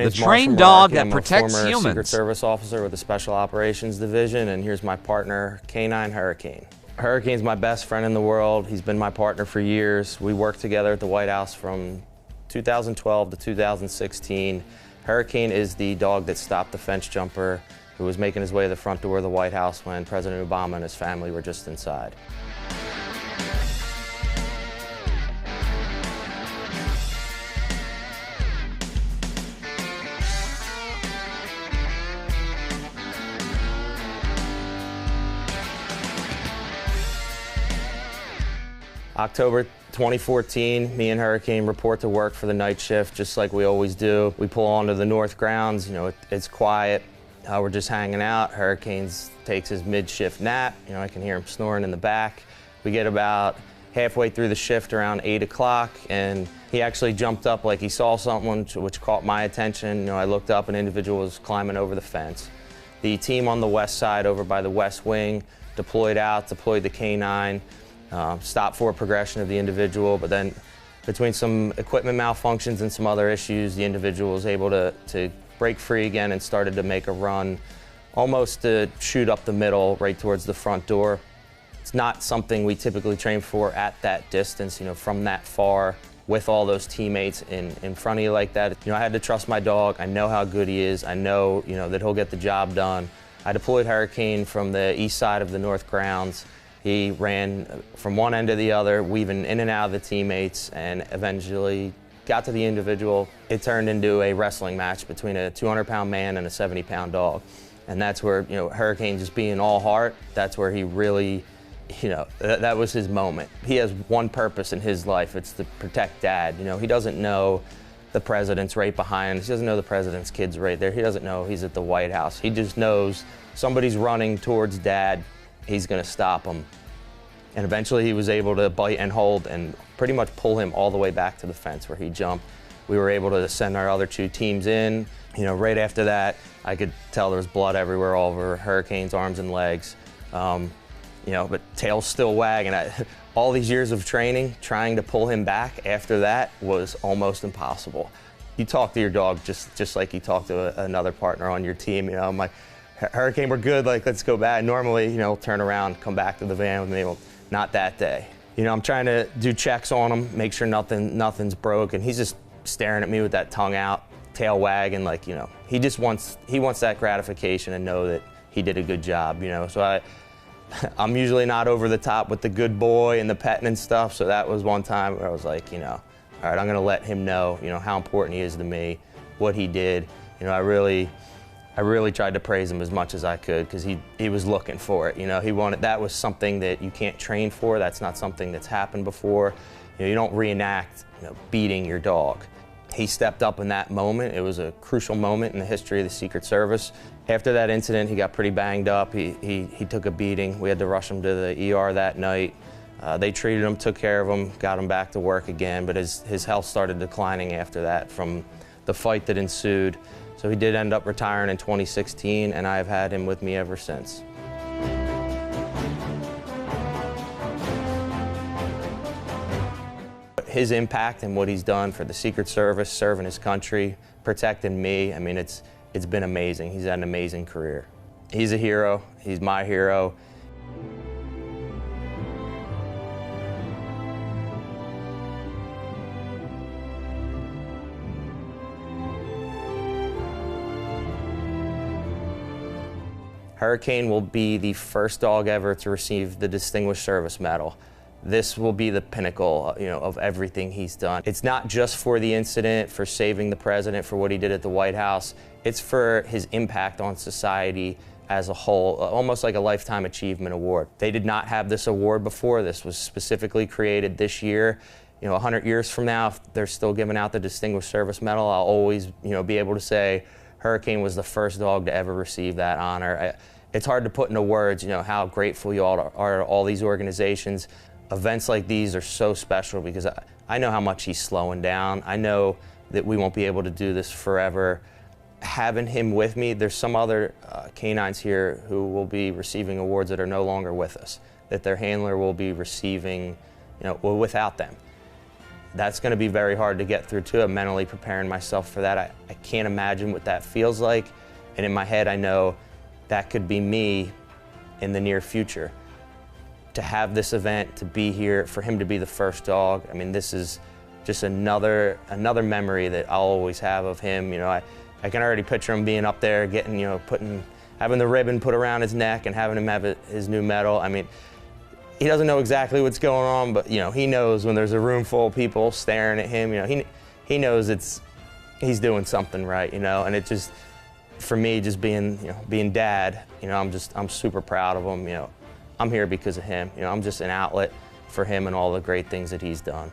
The trained dog that protects humans. I'm a former Secret Service officer with the Special Operations Division, and here's my partner, Canine Hurricane. Hurricane's my best friend in the world. He's been my partner for years. We worked together at the White House from 2012 to 2016. Hurricane is the dog that stopped the fence jumper who was making his way to the front door of the White House when President Obama and his family were just inside. October 2014, me and Hurricane report to work for the night shift, just like we always do. We pull onto the north grounds, it's quiet. We're just hanging out. Hurricane takes his mid-shift nap. I can hear him snoring in the back. We get about halfway through the shift around 8 o'clock, and he actually jumped up like he saw something, which caught my attention. I looked up, an individual was climbing over the fence. The team on the west side, over by the west wing, deployed the canine. Stopped for progression of the individual, but then between some equipment malfunctions and some other issues, the individual was able to break free again and started to make a run, almost to shoot up the middle right towards the front door. It's not something we typically train for at that distance, from that far with all those teammates in front of you like that. I had to trust my dog. I know how good he is. I know, that he'll get the job done. I deployed Hurricane from the east side of the north grounds. He ran from one end to the other, weaving in and out of the teammates, and eventually got to the individual. It turned into a wrestling match between a 200-pound man and a 70-pound dog. And that's where, Hurricane just being all heart, that's where he really, that was his moment. He has one purpose in his life, it's to protect Dad. He doesn't know the president's right behind him. He doesn't know the president's kid's right there. He doesn't know he's at the White House. He just knows somebody's running towards Dad. He's going to stop him. And eventually he was able to bite and hold and pretty much pull him all the way back to the fence where he jumped. We were able to send our other two teams in. Right after that, I could tell there was blood everywhere all over Hurricane's arms and legs. But tail's still wagging. All these years of training, trying to pull him back after that was almost impossible. You talk to your dog just like you talk to another partner on your team. I'm like, Hurricane, we're good, let's go back. Normally, turn around, come back to the van with me. Well, not that day. I'm trying to do checks on him, make sure nothing's broken. He's just staring at me with that tongue out, tail wagging, he just wants that gratification and know that he did a good job, So I'm usually not over the top with the good boy and the petting and stuff, so that was one time where I was like, all right, I'm gonna let him know, how important he is to me, what he did. I really tried to praise him as much as I could because he was looking for it. He wanted, that was something that you can't train for. That's not something that's happened before. You don't reenact beating your dog. He stepped up in that moment. It was a crucial moment in the history of the Secret Service. After that incident, he got pretty banged up. He took a beating. We had to rush him to the ER that night. They treated him, took care of him, got him back to work again, but his health started declining after that from the fight that ensued. So he did end up retiring in 2016, and I've had him with me ever since. His impact and what he's done for the Secret Service, serving his country, protecting me, it's been amazing. He's had an amazing career. He's a hero. He's my hero. Hurricane will be the first dog ever to receive the Distinguished Service Medal. This will be the pinnacle, of everything he's done. It's not just for the incident, for saving the president, for what he did at the White House. It's for his impact on society as a whole, almost like a Lifetime Achievement Award. They did not have this award before. This was specifically created this year. 100 years from now, if they're still giving out the Distinguished Service Medal, I'll always, be able to say Hurricane was the first dog to ever receive that honor. It's hard to put into words, how grateful you all are to all these organizations. Events like these are so special because I know how much he's slowing down. I know that we won't be able to do this forever. Having him with me, there's some other canines here who will be receiving awards that are no longer with us, that their handler will be receiving, without them. that's going to be very hard to get through too. I'm mentally preparing myself for that. I can't imagine what that feels like. And in my head, I know that could be me in the near future. To have this event, to be here, for him to be the first dog, I mean, this is just another memory that I'll always have of him. You know, I can already picture him being up there, getting, you know, having the ribbon put around his neck and having him have his new medal. I mean, he doesn't know exactly what's going on, but you know, he knows when there's a room full of people staring at him. You know, he knows he's doing something right. You know, and it just, for me, just being dad, you know, I'm super proud of him. You know, I'm here because of him. You know, I'm just an outlet for him and all the great things that he's done.